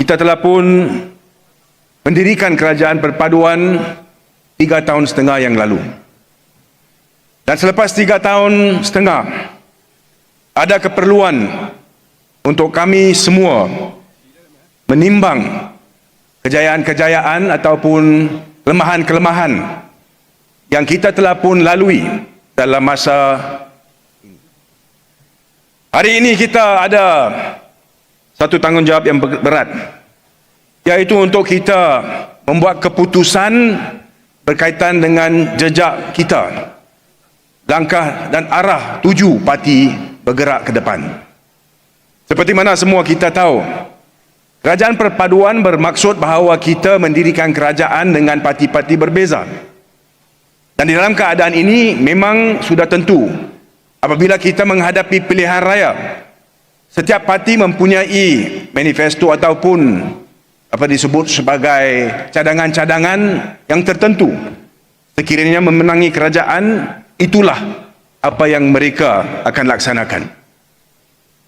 kita telah pun mendirikan kerajaan perpaduan 3 tahun setengah yang lalu. Dan selepas 3 tahun setengah, ada keperluan untuk kami semua menimbang kejayaan-kejayaan ataupun kelemahan-kelemahan yang kita telah pun lalui dalam masa ini. Hari ini kita ada satu tanggungjawab yang berat, iaitu untuk kita membuat keputusan berkaitan dengan jejak kita, langkah dan arah tuju parti bergerak ke depan. Seperti mana semua kita tahu, kerajaan perpaduan bermaksud bahawa kita mendirikan kerajaan dengan parti-parti berbeza. Dan di dalam keadaan ini memang sudah tentu, apabila kita menghadapi pilihan raya, setiap parti mempunyai manifesto ataupun apa disebut sebagai cadangan-cadangan yang tertentu. Sekiranya memenangi kerajaan, itulah apa yang mereka akan laksanakan.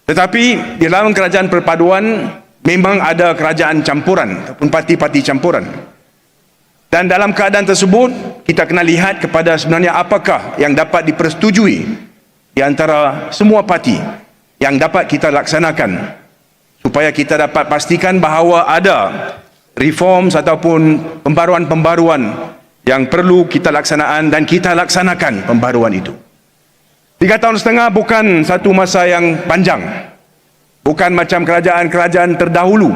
Tetapi di dalam kerajaan perpaduan memang ada kerajaan campuran ataupun parti-parti campuran. Dan dalam keadaan tersebut kita kena lihat kepada sebenarnya apakah yang dapat dipersetujui di antara semua parti yang dapat kita laksanakan, supaya kita dapat pastikan bahawa ada reforms ataupun pembaruan-pembaruan yang perlu kita laksanaan, dan kita laksanakan pembaruan itu. 3 tahun setengah bukan satu masa yang panjang. Bukan macam kerajaan-kerajaan terdahulu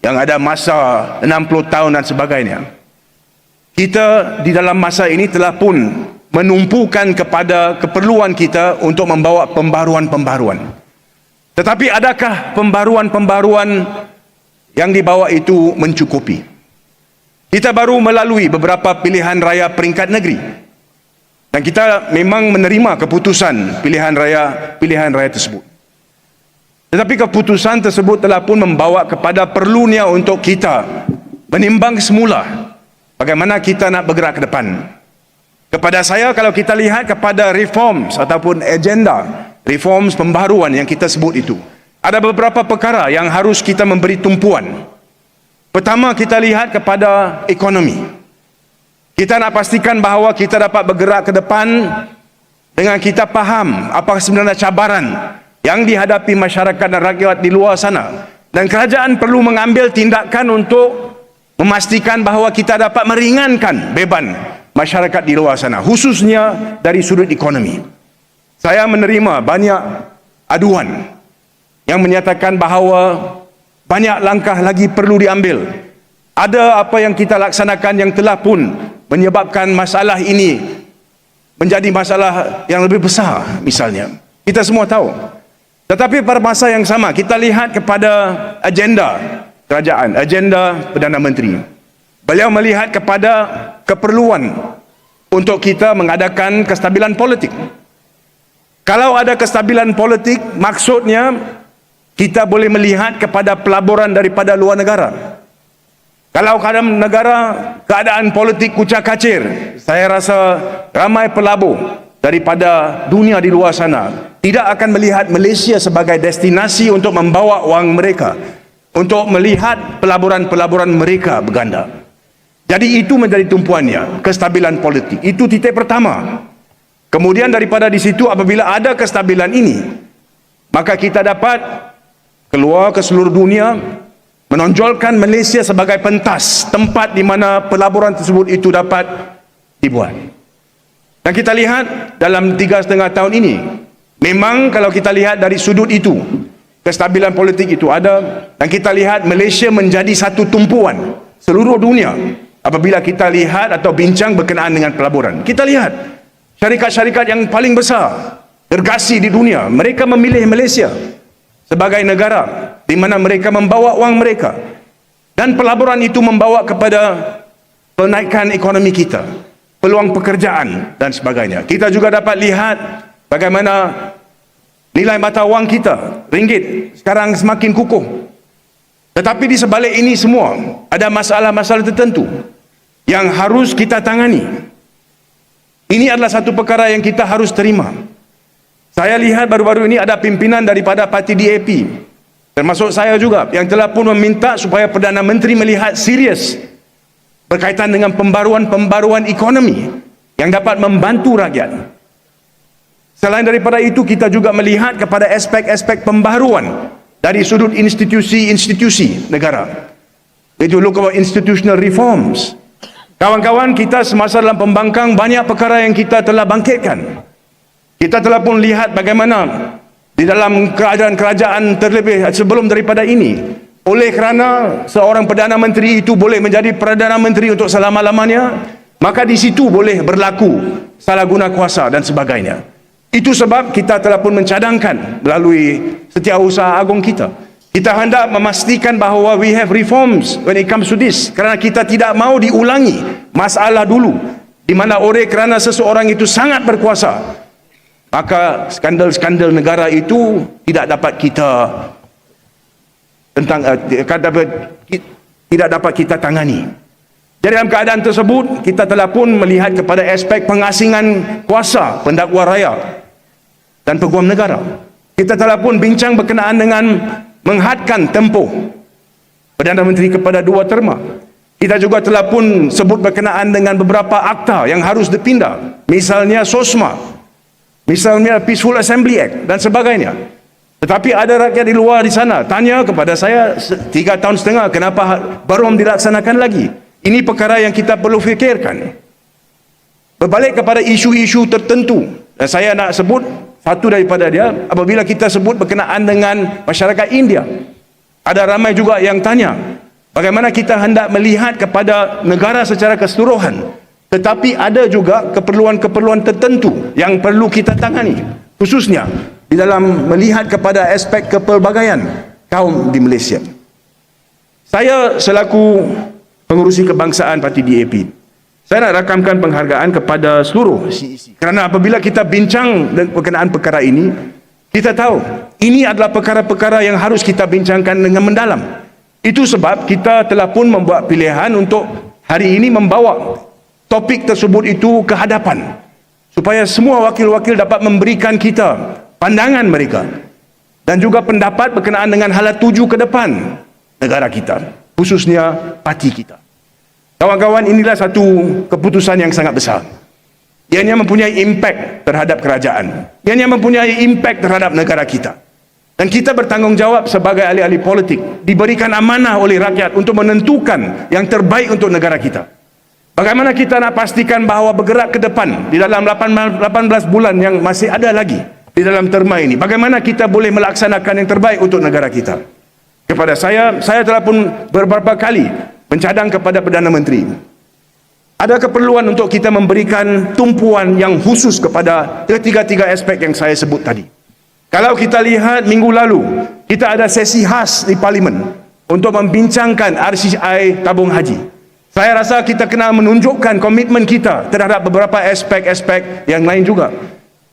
yang ada masa 60 tahun dan sebagainya. Kita di dalam masa ini telah pun menumpukan kepada keperluan kita untuk membawa pembaruan-pembaruan. Tetapi adakah pembaruan-pembaruan yang dibawa itu mencukupi? Kita baru melalui beberapa pilihan raya peringkat negeri, dan kita memang menerima keputusan pilihan raya tersebut. Tetapi keputusan tersebut telah pun membawa kepada perlunya untuk kita menimbang semula bagaimana kita nak bergerak ke depan. Kepada saya, kalau kita lihat kepada reforms ataupun agenda reforms pembaruan yang kita sebut itu, ada beberapa perkara yang harus kita memberi tumpuan. Pertama, kita lihat kepada ekonomi. Kita nak pastikan bahawa kita dapat bergerak ke depan dengan kita faham apa sebenarnya cabaran yang dihadapi masyarakat dan rakyat di luar sana. Dan kerajaan perlu mengambil tindakan untuk memastikan bahawa kita dapat meringankan beban masyarakat di luar sana, khususnya dari sudut ekonomi. Saya menerima banyak aduan yang menyatakan bahawa banyak langkah lagi perlu diambil. Ada apa yang kita laksanakan yang telah pun menyebabkan masalah ini menjadi masalah yang lebih besar misalnya. Kita semua tahu. Tetapi pada masa yang sama, kita lihat kepada agenda kerajaan, agenda Perdana Menteri. Beliau melihat kepada keperluan untuk kita mengadakan kestabilan politik. Kalau ada kestabilan politik, maksudnya kita boleh melihat kepada pelaburan daripada luar negara. Kalau keadaan negara, keadaan politik kucak-kacir, saya rasa ramai pelabur daripada dunia di luar sana tidak akan melihat Malaysia sebagai destinasi untuk membawa wang mereka, untuk melihat pelaburan-pelaburan mereka berganda. Jadi itu menjadi tumpuannya, kestabilan politik. Itu titik pertama. Kemudian daripada di situ, apabila ada kestabilan ini, maka kita dapat keluar ke seluruh dunia, menonjolkan Malaysia sebagai pentas, tempat di mana pelaburan tersebut itu dapat dibuat. Dan kita lihat dalam 3,5 tahun ini, memang kalau kita lihat dari sudut itu, kestabilan politik itu ada, dan kita lihat Malaysia menjadi satu tumpuan seluruh dunia. Apabila kita lihat atau bincang berkenaan dengan pelaburan, kita lihat syarikat-syarikat yang paling besar, gergasi di dunia, mereka memilih Malaysia sebagai negara di mana mereka membawa wang mereka, dan pelaburan itu membawa kepada penaikan ekonomi kita, peluang pekerjaan dan sebagainya. Kita juga dapat lihat bagaimana nilai mata wang kita, ringgit, sekarang semakin kukuh. Tetapi di sebalik ini semua ada masalah-masalah tertentu yang harus kita tangani. Ini adalah satu perkara yang kita harus terima. Saya lihat baru-baru ini ada pimpinan daripada parti DAP termasuk saya juga, yang telah pun meminta supaya Perdana Menteri melihat serius berkaitan dengan pembaruan ekonomi yang dapat membantu rakyat. Selain daripada itu, kita juga melihat kepada aspek-aspek pembaruan dari sudut institusi-institusi negara. Itu look about institutional reforms. Kawan-kawan, kita semasa dalam pembangkang banyak perkara yang kita telah bangkitkan. Kita telah pun lihat bagaimana di dalam kerajaan terlebih sebelum daripada ini, oleh kerana seorang Perdana Menteri itu boleh menjadi Perdana Menteri untuk selama-lamanya, maka di situ boleh berlaku salah guna kuasa dan sebagainya. Itu sebab kita telah pun mencadangkan melalui Setiausaha Agung kita. Kita hendak memastikan bahawa we have reforms when it comes to this, kerana kita tidak mahu diulangi masalah dulu di mana oleh kerana seseorang itu sangat berkuasa, maka skandal-skandal negara itu tidak dapat kita tidak dapat kita tangani. Jadi dalam keadaan tersebut, kita telah pun melihat kepada aspek pengasingan kuasa pendakwa raya dan peguam negara. Kita telah pun bincang berkenaan dengan menghadkan tempoh Perdana Menteri kepada 2 terma. Kita juga telah pun sebut berkenaan dengan beberapa akta yang harus dipindah, misalnya SOSMA, misalnya Peaceful Assembly Act dan sebagainya. Tetapi ada rakyat di luar di sana tanya kepada saya 3 tahun setengah, kenapa belum dilaksanakan lagi? Ini perkara yang kita perlu fikirkan. Berbalik kepada isu-isu tertentu, dan saya nak sebut satu daripada dia, apabila kita sebut berkenaan dengan masyarakat India, ada ramai juga yang tanya bagaimana kita hendak melihat kepada negara secara keseluruhan, tetapi ada juga keperluan-keperluan tertentu yang perlu kita tangani, khususnya di dalam melihat kepada aspek kepelbagaian kaum di Malaysia. Saya selaku pengurusi kebangsaan parti DAP, saya nak rakamkan penghargaan kepada seluruh CEC. Kerana apabila kita bincang berkenaan perkara ini, kita tahu ini adalah perkara-perkara yang harus kita bincangkan dengan mendalam. Itu sebab kita telah pun membuat pilihan untuk hari ini membawa topik tersebut itu ke hadapan, supaya semua wakil-wakil dapat memberikan kita pandangan mereka dan juga pendapat berkenaan dengan hala tuju ke depan negara kita, khususnya parti kita. Kawan-kawan, inilah satu keputusan yang sangat besar. Ianya mempunyai impak terhadap kerajaan. Ianya mempunyai impak terhadap negara kita. Dan kita bertanggungjawab sebagai ahli-ahli politik, diberikan amanah oleh rakyat untuk menentukan yang terbaik untuk negara kita. Bagaimana kita nak pastikan bahawa bergerak ke depan di dalam 18 bulan yang masih ada lagi di dalam terma ini, bagaimana kita boleh melaksanakan yang terbaik untuk negara kita? Kepada saya telah pun beberapa kali mencadang kepada Perdana Menteri, ada keperluan untuk kita memberikan tumpuan yang khusus kepada tiga-tiga aspek yang saya sebut tadi. Kalau kita lihat minggu lalu, kita ada sesi khas di Parlimen untuk membincangkan RCI tabung haji. Saya rasa kita kena menunjukkan komitmen kita terhadap beberapa aspek-aspek yang lain juga.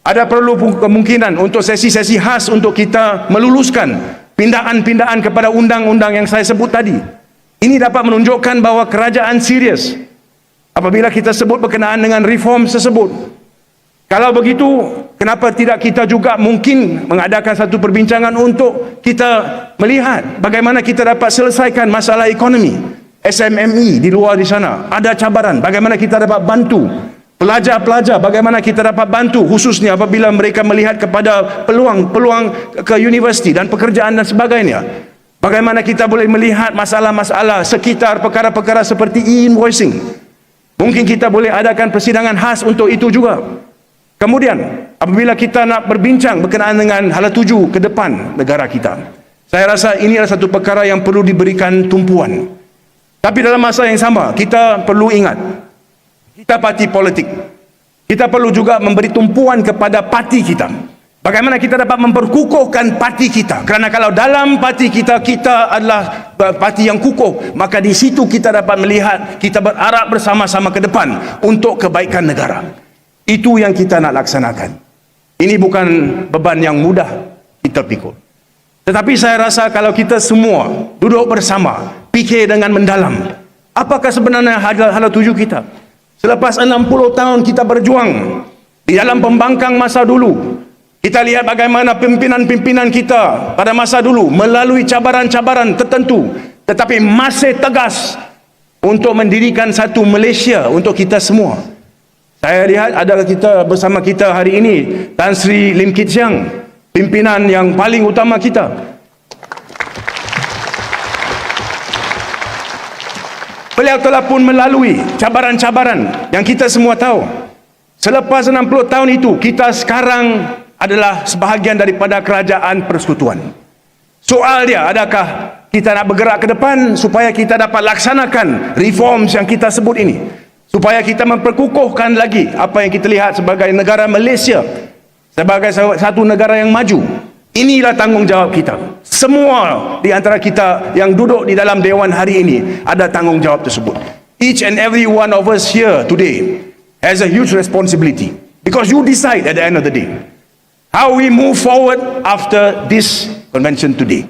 Ada perlu kemungkinan untuk sesi-sesi khas untuk kita meluluskan pindaan-pindaan kepada undang-undang yang saya sebut tadi. Ini dapat menunjukkan bahawa kerajaan serius apabila kita sebut berkenaan dengan reform tersebut. Kalau begitu, kenapa tidak kita juga mungkin mengadakan satu perbincangan untuk kita melihat bagaimana kita dapat selesaikan masalah ekonomi SMME di luar di sana. Ada cabaran, bagaimana kita dapat bantu pelajar-pelajar, bagaimana kita dapat bantu khususnya apabila mereka melihat kepada peluang ke universiti dan pekerjaan dan sebagainya. Bagaimana kita boleh melihat masalah-masalah sekitar perkara-perkara seperti e-invoicing. Mungkin kita boleh adakan persidangan khas untuk itu juga. Kemudian, apabila kita nak berbincang berkenaan dengan hala tuju ke depan negara kita, saya rasa ini adalah satu perkara yang perlu diberikan tumpuan. Tapi dalam masa yang sama, kita perlu ingat, kita parti politik, kita perlu juga memberi tumpuan kepada parti kita. Bagaimana kita dapat memperkukuhkan parti kita? Kerana kalau dalam parti kita, kita adalah parti yang kukuh, maka di situ kita dapat melihat kita berarak bersama-sama ke depan untuk kebaikan negara. Itu yang kita nak laksanakan. Ini bukan beban yang mudah kita pikul. Tetapi saya rasa kalau kita semua duduk bersama, fikir dengan mendalam, apakah sebenarnya hala tuju kita? Selepas 60 tahun kita berjuang di dalam pembangkang masa dulu, Kita lihat bagaimana pimpinan-pimpinan kita pada masa dulu melalui cabaran-cabaran tertentu tetapi masih tegas untuk mendirikan satu Malaysia untuk kita semua. Saya lihat ada kita bersama kita hari ini Tan Sri Lim Kit Siang, pimpinan yang paling utama kita. Beliau telah pun melalui cabaran-cabaran yang kita semua tahu. Selepas 60 tahun itu, kita sekarang adalah sebahagian daripada kerajaan persekutuan. Soal dia, adakah kita nak bergerak ke depan supaya kita dapat laksanakan reforms yang kita sebut ini, supaya kita memperkukuhkan lagi apa yang kita lihat sebagai negara Malaysia sebagai satu negara yang maju. Inilah tanggungjawab kita. Semua di antara kita yang duduk di dalam Dewan hari ini ada tanggungjawab tersebut. Each and every one of us here today has a huge responsibility because you decide at the end of the day how we move forward after this convention today.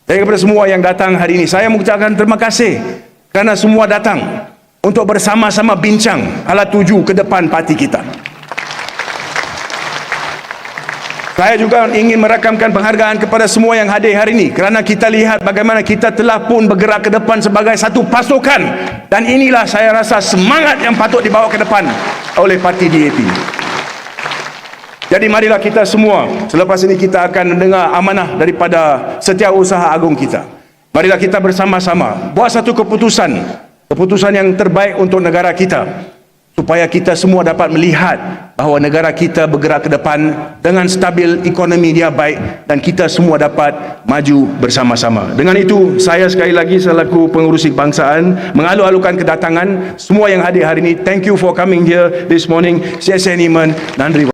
Jadi kepada semua yang datang hari ini, saya mengucapkan terima kasih kerana semua datang untuk bersama-sama bincang ala tuju ke depan parti kita. Saya juga ingin merakamkan penghargaan kepada semua yang hadir hari ini kerana kita lihat bagaimana kita telah pun bergerak ke depan sebagai satu pasukan, dan inilah saya rasa semangat yang patut dibawa ke depan oleh parti DAP. Jadi marilah kita semua, selepas ini kita akan mendengar amanah daripada Setiausaha Agung kita. Marilah kita bersama-sama buat satu keputusan yang terbaik untuk negara kita, supaya kita semua dapat melihat bahawa negara kita bergerak ke depan dengan stabil, ekonomi dia baik, dan kita semua dapat maju bersama-sama. Dengan itu, saya sekali lagi selaku pengurusi kebangsaan mengalu-alukan kedatangan semua yang hadir hari ini. Thank you for coming here this morning. Saya Niman, Nandri.